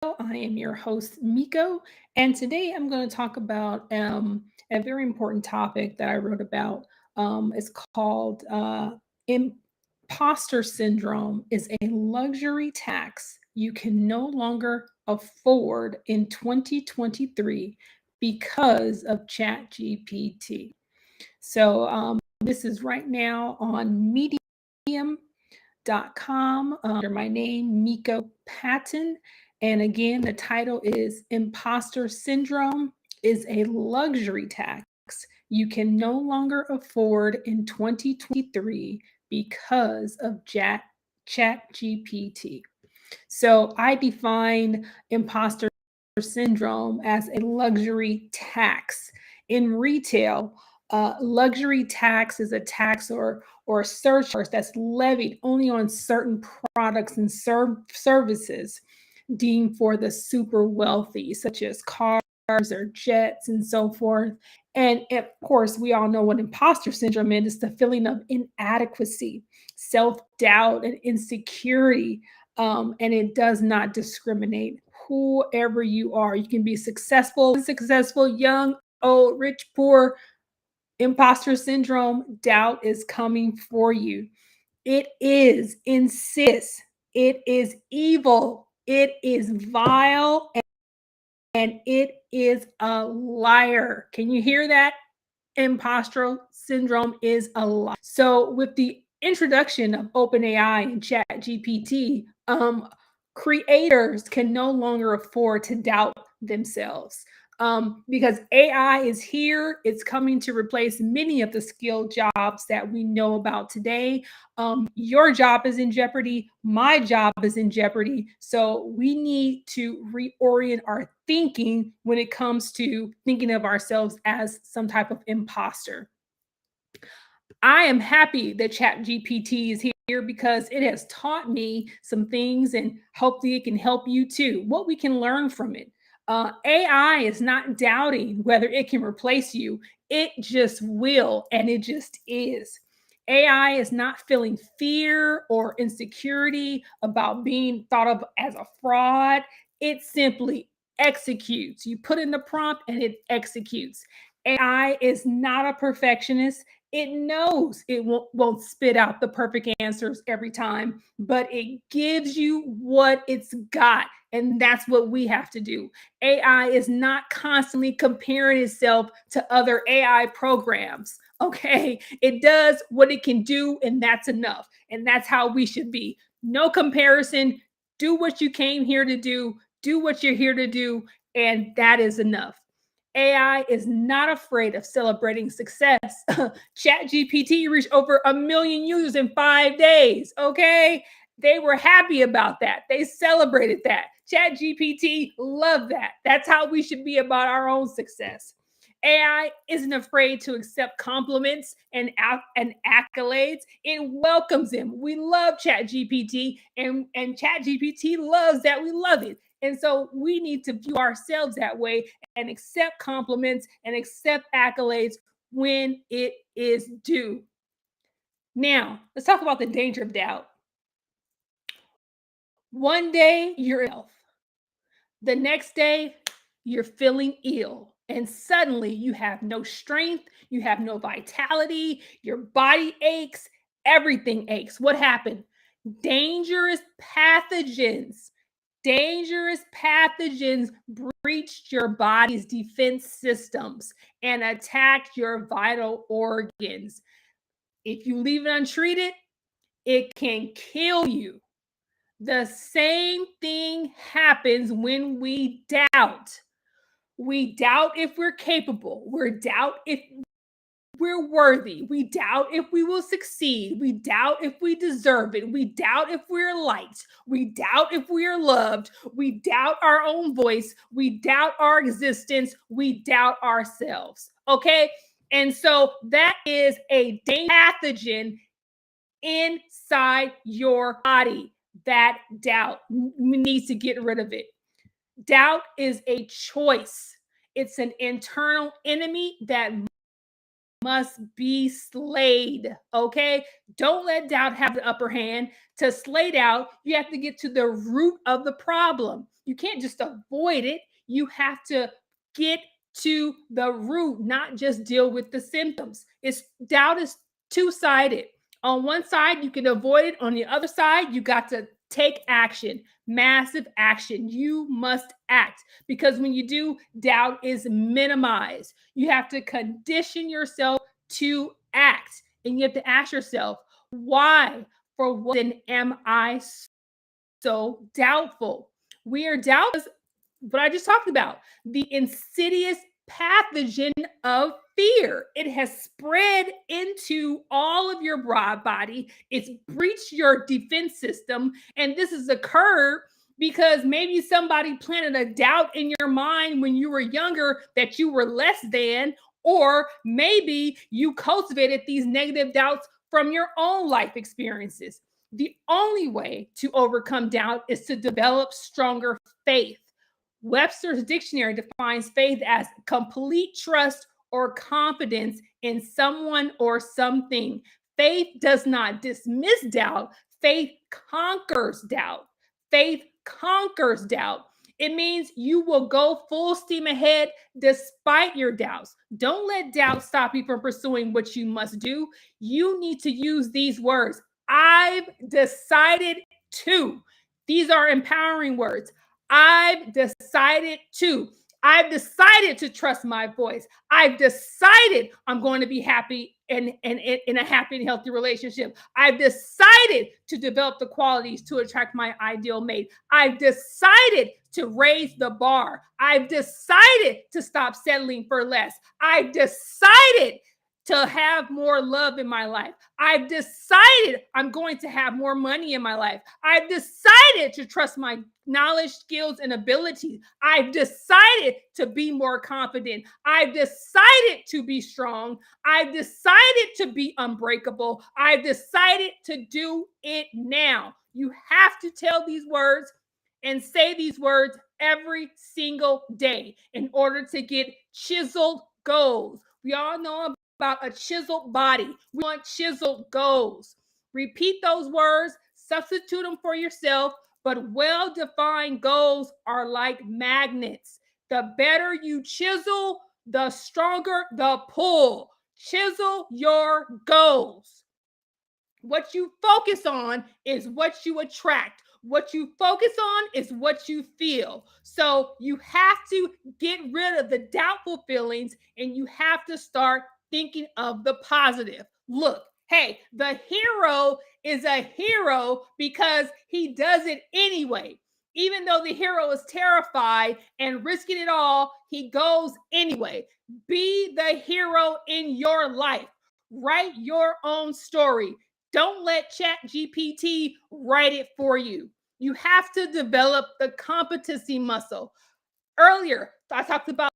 I am your host, Miko, and today I'm going to talk about a very important topic that I wrote about. It's called Imposter Syndrome is a luxury tax you can no longer afford in 2023 because of ChatGPT. So this is right now on Medium.com under my name, Miko Patton. And again, the title is Imposter Syndrome is a luxury tax you can no longer afford in 2023 because of ChatGPT. So I define imposter syndrome as a luxury tax. In retail, luxury tax is a tax or a surcharge that's levied only on certain products and services deemed for the super wealthy, such as cars or jets and so forth. And of course, we all know what imposter syndrome is. It's the feeling of inadequacy, self doubt, and insecurity. And it does not discriminate whoever you are. You can be successful, young, old, rich, poor. Imposter syndrome, doubt is coming for you. It is insidious. It is evil. It is vile and it is a liar. Can you hear that? Imposter syndrome is a lie. So, with the introduction of OpenAI and ChatGPT, creators can no longer afford to doubt themselves because AI is here. It's coming to replace many of the skilled jobs that we know about today. Your job is in jeopardy. My job is in jeopardy. So we need to reorient our thinking when it comes to thinking of ourselves as some type of imposter. I am happy that ChatGPT is here because it has taught me some things and hopefully it can help you too. What we can learn from it. AI is not doubting whether it can replace you, it just will, and it just is. AI is not feeling fear or insecurity about being thought of as a fraud. It simply executes. You put in the prompt and it executes. AI is not a perfectionist. It knows it won't spit out the perfect answers every time, but it gives you what it's got. And that's what we have to do. AI is not constantly comparing itself to other AI programs. Okay. It does what it can do, and that's enough. And that's how we should be. No comparison. Do what you came here to do what you're here to do, and that is enough. AI is not afraid of celebrating success. ChatGPT reached over 1 million users in 5 days. Okay. They were happy about that. They celebrated that. ChatGPT loved that. That's how we should be about our own success. AI isn't afraid to accept compliments and accolades. It welcomes them. We love ChatGPT, and ChatGPT loves that we love it. And so we need to view ourselves that way and accept compliments and accept accolades when it is due. Now, let's talk about the danger of doubt. One day you're in health, the next day you're feeling ill, and suddenly you have no strength, you have no vitality, your body aches, everything aches. What happened? Dangerous pathogens. Dangerous pathogens breached your body's defense systems and attacked your vital organs. If you leave it untreated, it can kill you. The same thing happens when we doubt. We doubt if we're capable. We doubt if we're worthy. We doubt if we will succeed. We doubt if we deserve it. We doubt if we're liked. We doubt if we are loved. We doubt our own voice. We doubt our existence. We doubt ourselves. Okay. And so that is a pathogen inside your body. That doubt needs to get rid of it. Doubt is a choice. It's an internal enemy that must be slayed. Okay. Don't let doubt have the upper hand. To slay doubt, you have to get to the root of the problem. You can't just avoid it. You have to get to the root, not just deal with the symptoms. It's doubt is two-sided. On one side, you can avoid it. On the other side, you got to take action, massive action. You must act because when you do, doubt is minimized. You have to condition yourself to act. And you have to ask yourself, why? For what reason am I so doubtful? We are doubtful, what I just talked about, the insidious pathogen of fear. It has spread into all of your broad body. It's breached your defense system. And this has occurred because maybe somebody planted a doubt in your mind when you were younger that you were less than, or maybe you cultivated these negative doubts from your own life experiences. The only way to overcome doubt is to develop stronger faith. Webster's dictionary defines faith as complete trust or confidence in someone or something. Faith does not dismiss doubt, faith conquers doubt. Faith conquers doubt. It means you will go full steam ahead despite your doubts. Don't let doubt stop you from pursuing what you must do. You need to use these words. I've decided to. These are empowering words. I've decided to. I've decided to trust my voice. I've decided I'm going to be happy and in a happy and healthy relationship. I've decided to develop the qualities to attract my ideal mate. I've decided to raise the bar. I've decided to stop settling for less. I've decided to have more love in my life. I've decided I'm going to have more money in my life. I've decided to trust my knowledge, skills, and abilities. I've decided to be more confident. I've decided to be strong. I've decided to be unbreakable. I've decided to do it now. You have to tell these words and say these words every single day in order to get chiseled goals. We all know about a chiseled body. We want chiseled goals. Repeat those words, substitute them for yourself, but well-defined goals are like magnets. The better you chisel, the stronger the pull. Chisel your goals. What you focus on is what you attract. What you focus on is what you feel. So you have to get rid of the doubtful feelings and you have to start thinking of the positive. Look, hey, the hero is a hero because he does it anyway. Even though the hero is terrified and risking it all, he goes anyway. Be the hero in your life. Write your own story. Don't let ChatGPT write it for you. You have to develop the competency muscle. Earlier, I talked about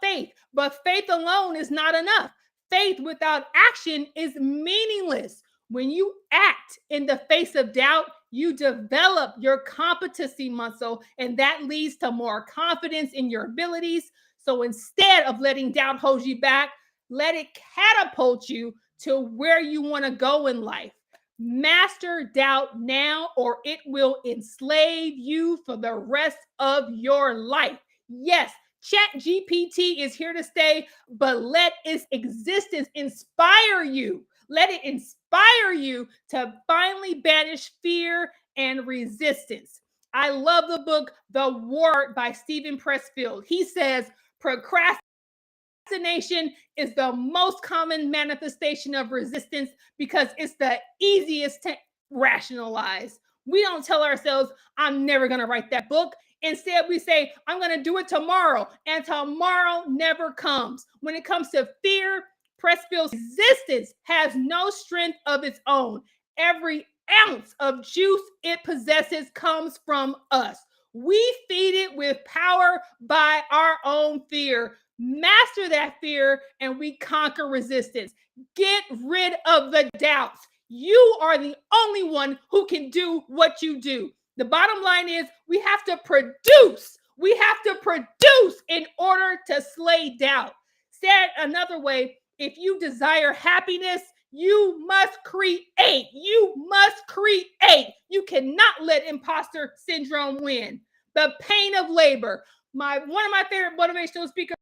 faith, but faith alone is not enough. Faith without action is meaningless. When you act in the face of doubt, you develop your competency muscle, and that leads to more confidence in your abilities. So instead of letting doubt hold you back, let it catapult you to where you want to go in life. Master doubt now, or it will enslave you for the rest of your life. Yes, ChatGPT is here to stay, but let its existence inspire you. Let it inspire you to finally banish fear and resistance. I love the book, The War by Stephen Pressfield. He says, procrastination is the most common manifestation of resistance because it's the easiest to rationalize. We don't tell ourselves, I'm never going to write that book. Instead, we say, I'm going to do it tomorrow, and tomorrow never comes. When it comes to fear, Pressfield's resistance has no strength of its own. Every ounce of juice it possesses comes from us. We feed it with power by our own fear. Master that fear, and we conquer resistance. Get rid of the doubts. You are the only one who can do what you do. The bottom line is we have to produce. We have to produce in order to slay doubt. Said another way, If you desire happiness, you must create. You must create. You cannot let imposter syndrome win. The pain of labor. One of my favorite motivational speakers,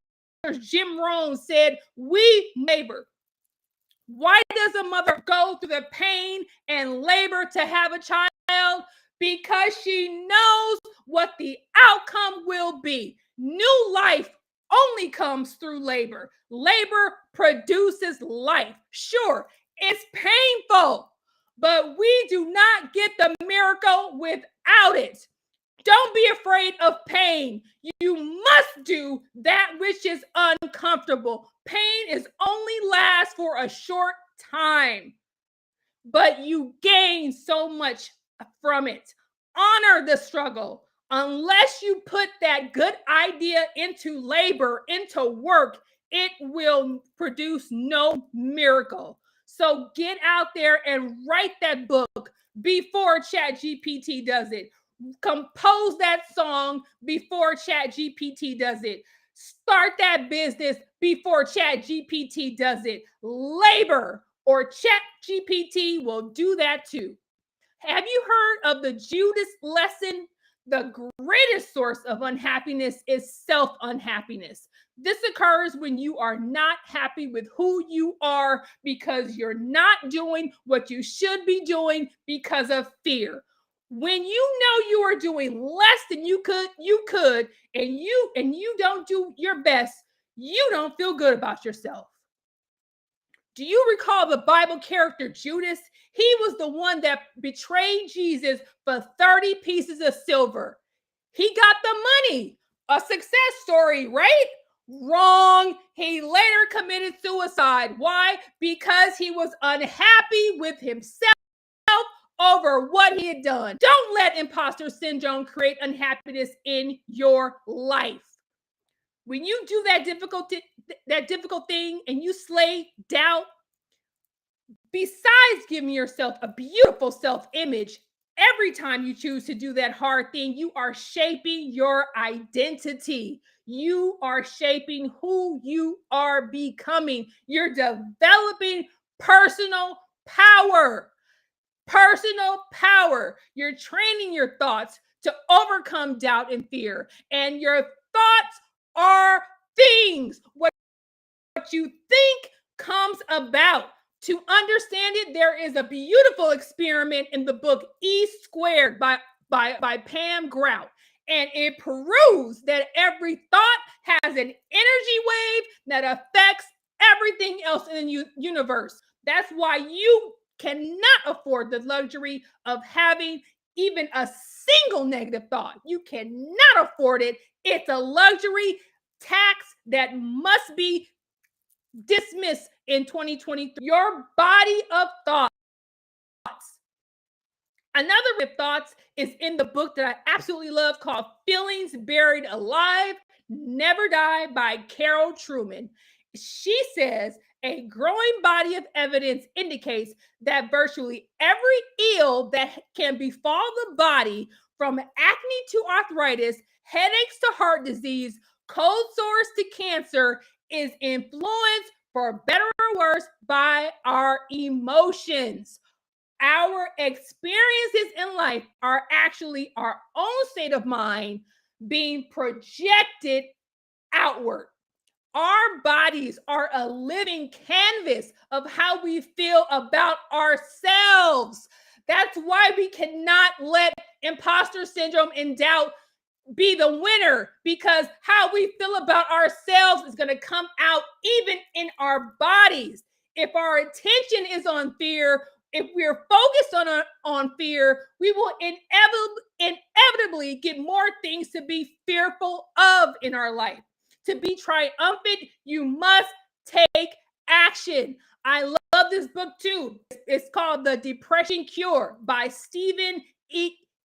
Jim Rohn, said, "We labor." Why does a mother go through the pain and labor to have a child? Because she knows what the outcome will be. New life only comes through labor. Labor produces life. Sure, it's painful, but we do not get the miracle without it. Don't be afraid of pain. You must do that which is uncomfortable. Pain is only lasts for a short time, but you gain so much from it. Honor the struggle. Unless you put that good idea into labor, into work, it will produce no miracle. So get out there and write that book before ChatGPT does it. Compose that song before ChatGPT does it. Start that business before ChatGPT does it. Labor, or ChatGPT will do that too. Have you heard of the Judas lesson? The greatest source of unhappiness is self-unhappiness. This occurs when you are not happy with who you are because you're not doing what you should be doing because of fear. When you know you are doing less than you could, and you don't do your best, you don't feel good about yourself. Do you recall the Bible character Judas? He was the one that betrayed Jesus for 30 pieces of silver. He got the money. A success story, right? Wrong. He later committed suicide. Why? Because he was unhappy with himself over what he had done. Don't let imposter syndrome create unhappiness in your life. When you do that difficult thing and you slay doubt, besides giving yourself a beautiful self-image, every time you choose to do that hard thing, you are shaping your identity. You are shaping who you are becoming. You're developing personal power. Personal power. You're training your thoughts to overcome doubt and fear. And your thoughts are things. What you think comes about. To understand it, there is a beautiful experiment in the book E Squared by Pam Grout. And it proves that every thought has an energy wave that affects everything else in the universe. That's why you cannot afford the luxury of having even a single negative thought. You cannot afford it. It's a luxury tax that must be dismissed in 2023. Your body of thoughts. Another of thoughts is in the book that I absolutely love called Feelings Buried Alive, Never Die by Carol Trueman. She says a growing body of evidence indicates that virtually every ill that can befall the body, from acne to arthritis, headaches to heart disease, cold sores to cancer, is influenced, for better or worse, by our emotions. Our experiences in life are actually our own state of mind being projected outward. Our bodies are a living canvas of how we feel about ourselves. That's why we cannot let imposter syndrome and doubt be the winner, because how we feel about ourselves is going to come out even in our bodies. If our attention is on fear, if we're focused on fear, we will inevitably get more things to be fearful of in our life. To be triumphant, you must take action. I love this book too. It's called The Depression Cure by Stephen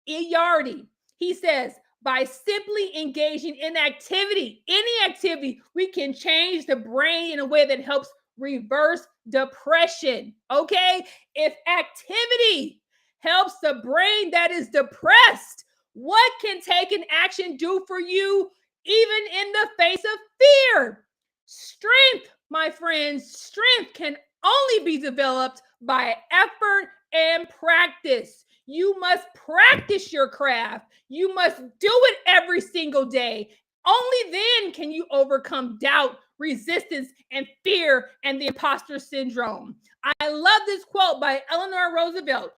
Ilardi. He says, by simply engaging in any activity, we can change the brain in a way that helps reverse depression. Okay? If activity helps the brain that is depressed, what can taking action do for you, even in the face of fear? Strength My friends, strength can only be developed by effort and practice. You must practice your craft. You must do it every single day. Only then can you overcome doubt, resistance, and fear and the imposter syndrome. I love this quote by Eleanor Roosevelt.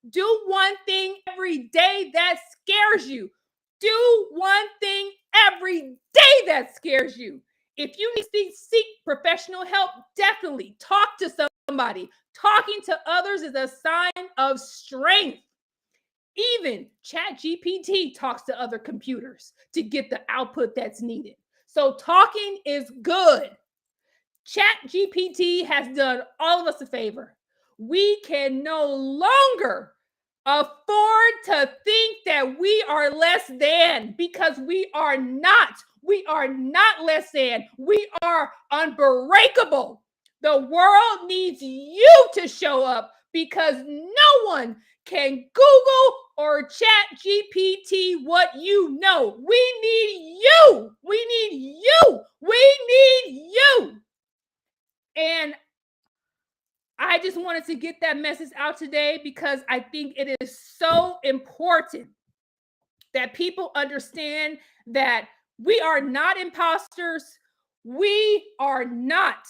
Do one thing every day that scares you. Do one thing every day that scares you. If you need to seek professional help, definitely talk to somebody. Talking to others is a sign of strength. Even ChatGPT talks to other computers to get the output that's needed. So talking is good. ChatGPT has done all of us a favor. We can no longer afford to think that we are less than, because we are not. We are not less than. We are unbreakable. The world needs you to show up, because no one can Google or Chat GPT what you know. We need you. We need you. We need you. And I just wanted to get that message out today, because I think it is so important that people understand that we are not imposters. We are not.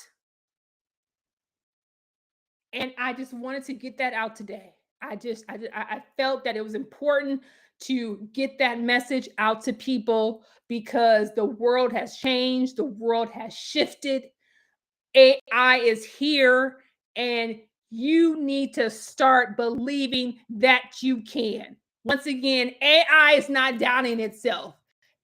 And I just wanted to get that out today. I felt that it was important to get that message out to people, because the world has changed, the world has shifted. AI is here, and you need to start believing that you can. Once again, AI is not downing itself.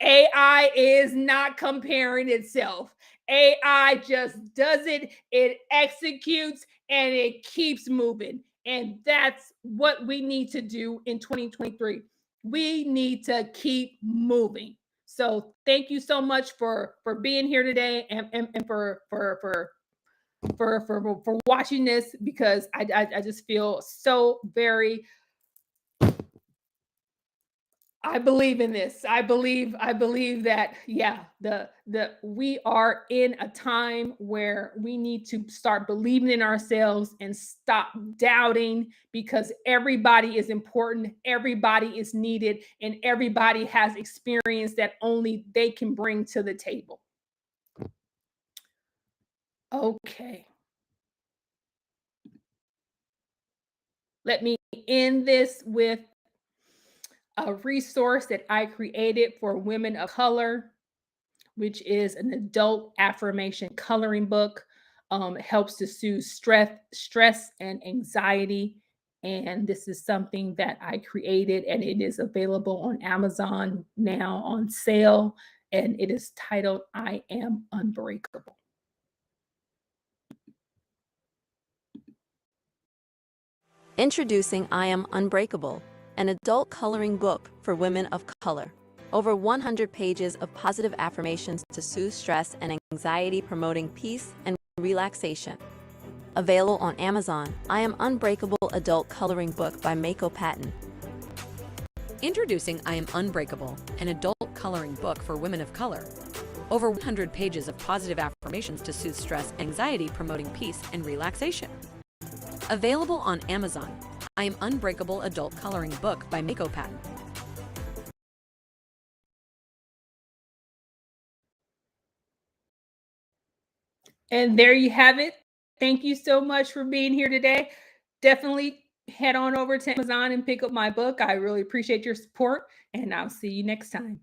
AI is not comparing itself. AI just does it, it executes, and it keeps moving. And that's what we need to do in 2023. We need to keep moving. So thank you so much for being here today, and for watching this, because I just feel so very, I believe in this. I believe that, yeah, the we are in a time where we need to start believing in ourselves and stop doubting, because everybody is important, everybody is needed, and everybody has experience that only they can bring to the table. Okay. Let me end this with a resource that I created for women of color, which is an adult affirmation coloring book. It helps to soothe stress and anxiety. And this is something that I created, and it is available on Amazon now on sale. And it is titled I Am Unbreakable. Introducing I Am Unbreakable, an adult coloring book for women of color. Over 100 pages of positive affirmations to soothe stress and anxiety, promoting peace and relaxation. Available on Amazon, I Am Unbreakable Adult Coloring Book by Mako Patton. Introducing I Am Unbreakable, an adult coloring book for women of color. Over 100 pages of positive affirmations to soothe stress and anxiety, promoting peace and relaxation. Available on Amazon, I Am Unbreakable Adult Coloring Book by Mako Patton. And there you have it. Thank you so much for being here today. Definitely head on over to Amazon and pick up my book. I really appreciate your support, and I'll see you next time.